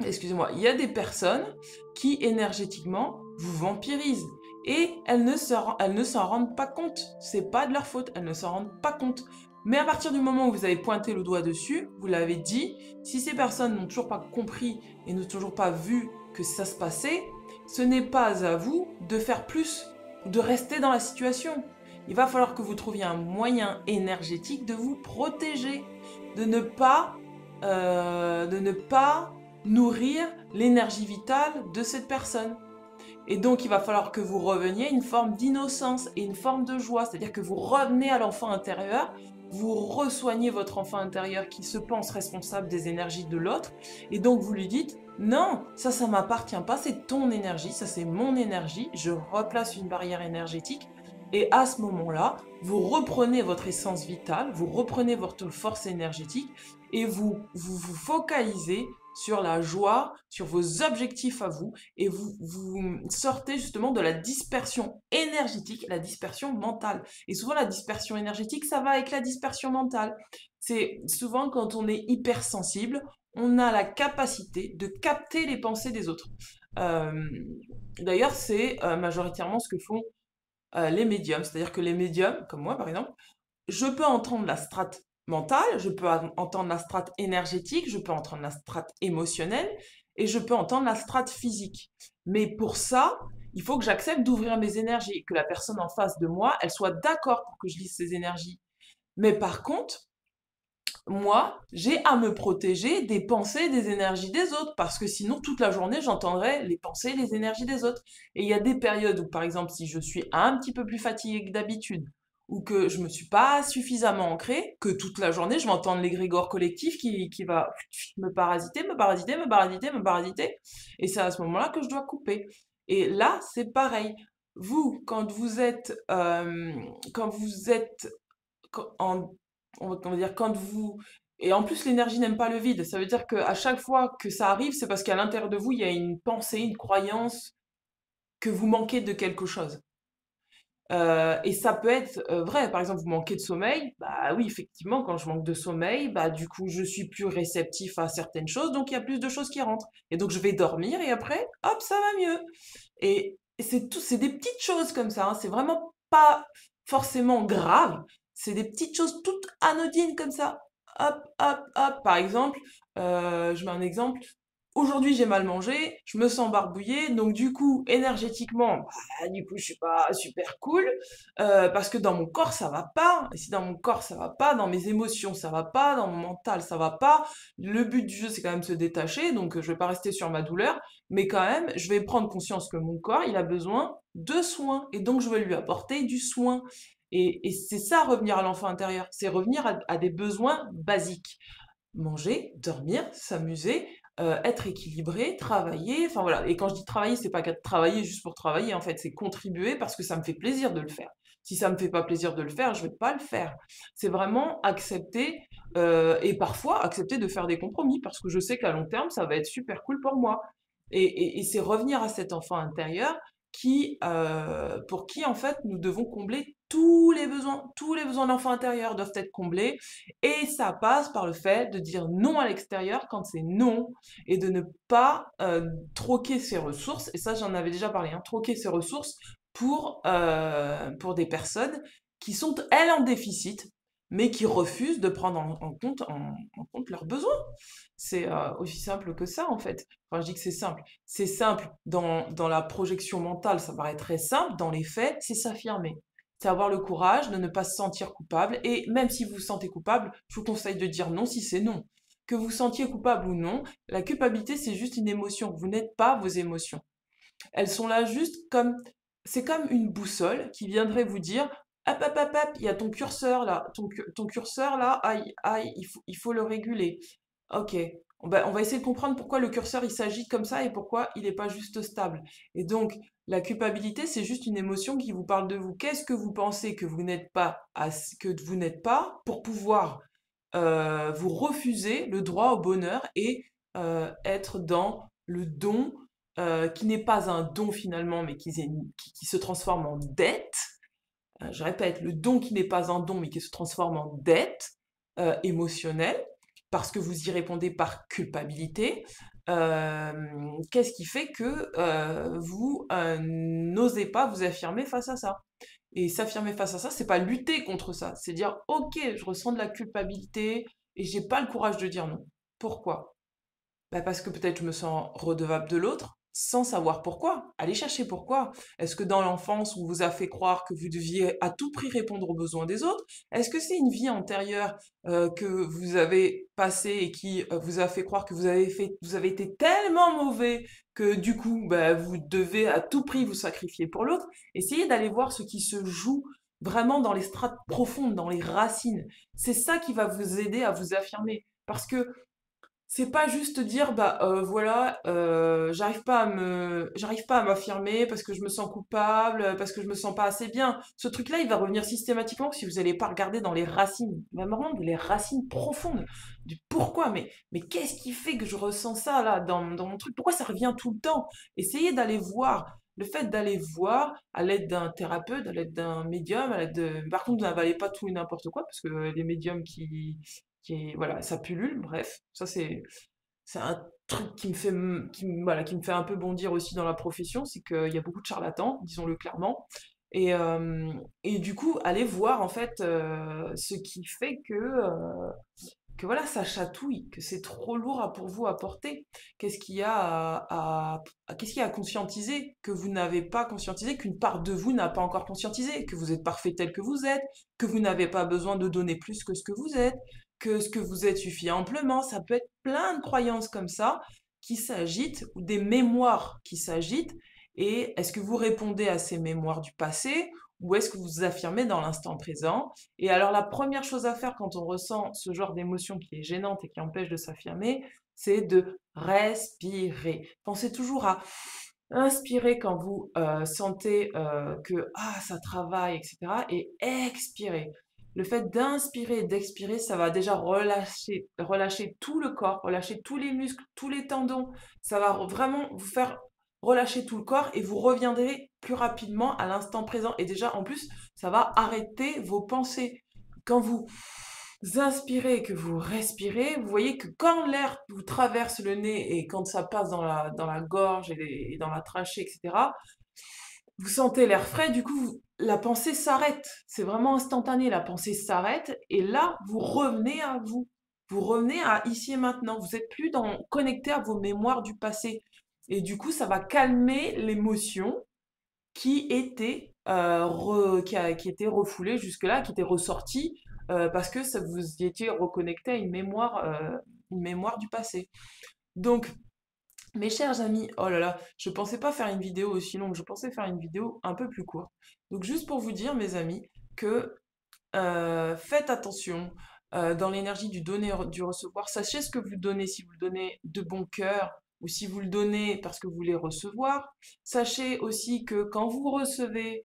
excusez-moi, il y a des personnes qui énergétiquement vous vampirisent et elles ne s'en rendent pas compte. C'est pas de leur faute, elles ne s'en rendent pas compte. Mais à partir du moment où vous avez pointé le doigt dessus, vous l'avez dit, si ces personnes n'ont toujours pas compris et n'ont toujours pas vu que ça se passait, ce n'est pas à vous de faire plus, de rester dans la situation. Il va falloir que vous trouviez un moyen énergétique de vous protéger, de ne pas, de ne pas nourrir l'énergie vitale de cette personne. Et donc, il va falloir que vous reveniez à une forme d'innocence et une forme de joie. C'est-à-dire que vous revenez à l'enfant intérieur, vous resoignez votre enfant intérieur qui se pense responsable des énergies de l'autre. Et donc, vous lui dites, non, ça m'appartient pas, c'est ton énergie, ça c'est mon énergie. Je replace une barrière énergétique. Et à ce moment-là, vous reprenez votre essence vitale, vous reprenez votre force énergétique et vous focalisez sur la joie, sur vos objectifs à vous, et vous sortez justement de la dispersion énergétique, la dispersion mentale. Et souvent, la dispersion énergétique, ça va avec la dispersion mentale. C'est souvent quand on est hypersensible, on a la capacité de capter les pensées des autres. Euh, D'ailleurs, c'est majoritairement ce que font les médiums. C'est-à-dire que les médiums, comme moi par exemple, je peux entendre la strate mentale, je peux entendre la strate énergétique, je peux entendre la strate émotionnelle et je peux entendre la strate physique. Mais pour ça, il faut que j'accepte d'ouvrir mes énergies, que la personne en face de moi, elle soit d'accord pour que je lise ses énergies. Mais par contre, moi, j'ai à me protéger des pensées, des énergies des autres, parce que sinon, toute la journée, j'entendrai les pensées, les énergies des autres. Et il y a des périodes où, par exemple, si je suis un petit peu plus fatiguée que d'habitude, ou que je me suis pas suffisamment ancrée, que toute la journée, je vais entendre l'égrégore collectif qui va me parasiter, me parasiter, me parasiter, me parasiter. Et c'est à ce moment-là que je dois couper. Et là, c'est pareil. Vous, quand vous êtes en, on va dire quand vous et en plus l'énergie n'aime pas le vide. Ça veut dire qu'à chaque fois que ça arrive, c'est parce qu'à l'intérieur de vous, il y a une pensée, une croyance que vous manquez de quelque chose. Et ça peut être vrai. Par exemple, vous manquez de sommeil. Bah oui, effectivement, quand je manque de sommeil, bah du coup, je suis plus réceptif à certaines choses, donc il y a plus de choses qui rentrent. Et donc je vais dormir et après, hop, ça va mieux. Et c'est tout, c'est des petites choses comme ça, hein. C'est vraiment pas forcément grave. C'est des petites choses toutes anodines comme ça. Hop, hop, hop. Par exemple, je mets un exemple. Aujourd'hui, j'ai mal mangé, je me sens barbouillée, donc du coup, énergétiquement, bah, du coup, je suis pas super cool, parce que dans mon corps, ça va pas. Et si dans mon corps, ça va pas, dans mes émotions, ça va pas, dans mon mental, ça va pas. Le but du jeu, c'est quand même se détacher, donc je vais pas rester sur ma douleur, mais quand même, je vais prendre conscience que mon corps, il a besoin de soins, et donc je vais lui apporter du soin. Et c'est ça, revenir à l'enfant intérieur, c'est revenir à des besoins basiques. Manger, dormir, s'amuser, être équilibré, travailler, enfin voilà. Et quand je dis travailler, c'est pas qu'à travailler juste pour travailler, en fait, c'est contribuer parce que ça me fait plaisir de le faire. Si ça me fait pas plaisir de le faire, je vais pas le faire. C'est vraiment accepter et parfois accepter de faire des compromis parce que je sais qu'à long terme, ça va être super cool pour moi. Et c'est revenir à cet enfant intérieur pour qui en fait nous devons combler tous les besoins de l'enfant intérieur doivent être comblés et ça passe par le fait de dire non à l'extérieur quand c'est non et de ne pas troquer ses ressources. Et ça, j'en avais déjà parlé, hein, troquer ses ressources pour des personnes qui sont, elles, en déficit, mais qui refusent de prendre en compte leurs besoins. C'est aussi simple que ça, en fait. Enfin, je dis que c'est simple. C'est simple dans la projection mentale, ça paraît très simple. Dans les faits, c'est s'affirmer. C'est avoir le courage de ne pas se sentir coupable. Et même si vous vous sentez coupable, je vous conseille de dire non si c'est non. Que vous sentiez coupable ou non, la culpabilité, c'est juste une émotion. Vous n'êtes pas vos émotions. Elles sont là juste comme, c'est comme une boussole qui viendrait vous dire, hop, hop, hop, hop, il y a ton curseur là, ton curseur là, aïe, aïe, il faut le réguler. Ok, on va essayer de comprendre pourquoi le curseur il s'agite comme ça et pourquoi il n'est pas juste stable. Et donc, la culpabilité, c'est juste une émotion qui vous parle de vous. Qu'est-ce que vous pensez que vous n'êtes pas, que vous n'êtes pas pour pouvoir vous refuser le droit au bonheur et être dans le don qui n'est pas un don finalement, mais qui se transforme en dette. Je répète, le don qui n'est pas un don, mais qui se transforme en dette émotionnelle, parce que vous y répondez par culpabilité. qu'est-ce qui fait que vous n'osez pas vous affirmer face à ça? Et s'affirmer face à ça, c'est pas lutter contre ça, c'est dire ok, je ressens de la culpabilité et j'ai pas le courage de dire non. Pourquoi? Bah parce que peut-être je me sens redevable de l'autre, sans savoir pourquoi. Allez chercher pourquoi. Est-ce que dans l'enfance, on vous a fait croire que vous deviez à tout prix répondre aux besoins des autres? Est-ce que c'est une vie antérieure que vous avez passée et qui vous a fait croire que vous avez été tellement mauvais que du coup, bah, vous devez à tout prix vous sacrifier pour l'autre? Essayez d'aller voir ce qui se joue vraiment dans les strates profondes, dans les racines. C'est ça qui va vous aider à vous affirmer. Parce que c'est pas juste dire bah voilà, j'arrive pas à m'affirmer parce que je me sens coupable, parce que je me sens pas assez bien. Ce truc-là, il va revenir systématiquement si vous n'allez pas regarder dans les racines, même rendre les racines profondes du pourquoi. Mais qu'est-ce qui fait que je ressens ça là dans mon truc? Pourquoi ça revient tout le temps? Essayez d'aller voir. Le fait d'aller voir à l'aide d'un thérapeute, à l'aide d'un médium, à l'aide de... Par contre, n'avalez pas tout et n'importe quoi, parce que les médiums voilà, ça pullule, bref, ça c'est un truc qui me fait voilà, qui me fait un peu bondir aussi dans la profession, c'est qu'il y a beaucoup de charlatans, disons-le clairement. Et du coup, allez voir en fait ce qui fait que voilà, ça chatouille, que c'est trop lourd pour vous à porter. Qu'est-ce qu'il y a qu'est-ce qu'il y a à conscientiser que vous n'avez pas conscientisé, qu'une part de vous n'a pas encore conscientisé, que vous êtes parfait tel que vous êtes, que vous n'avez pas besoin de donner plus que ce que vous êtes, que ce que vous êtes suffit amplement. Ça peut être plein de croyances comme ça qui s'agitent ou des mémoires qui s'agitent. Et est-ce que vous répondez à ces mémoires du passé ou est-ce que vous vous affirmez dans l'instant présent? Et alors, la première chose à faire quand on ressent ce genre d'émotion qui est gênante et qui empêche de s'affirmer, c'est de respirer. Pensez toujours à inspirer quand vous sentez que ça travaille, etc. Et expirer. Le fait d'inspirer et d'expirer, ça va déjà relâcher tout le corps, relâcher tous les muscles, tous les tendons. Ça va vraiment vous faire relâcher tout le corps et vous reviendrez plus rapidement à l'instant présent. Et déjà, en plus, ça va arrêter vos pensées. Quand vous inspirez et que vous respirez, vous voyez que quand l'air vous traverse le nez et quand ça passe dans la gorge et dans la trachée, etc., vous sentez l'air frais, du coup, la pensée s'arrête. C'est vraiment instantané, la pensée s'arrête et là, vous revenez à vous. Vous revenez à ici et maintenant. Vous n'êtes plus connecté à vos mémoires du passé. Et du coup, ça va calmer l'émotion qui était refoulée jusque-là, qui était ressortie parce que ça vous y étiez reconnecté à une mémoire du passé. Donc, mes chers amis, oh là là, je pensais pas faire une vidéo aussi longue, je pensais faire une vidéo un peu plus courte. Donc, juste pour vous dire, mes amis, que faites attention dans l'énergie du donner et du recevoir. Sachez ce que vous donnez, si vous le donnez de bon cœur ou si vous le donnez parce que vous voulez recevoir. Sachez aussi que quand vous recevez,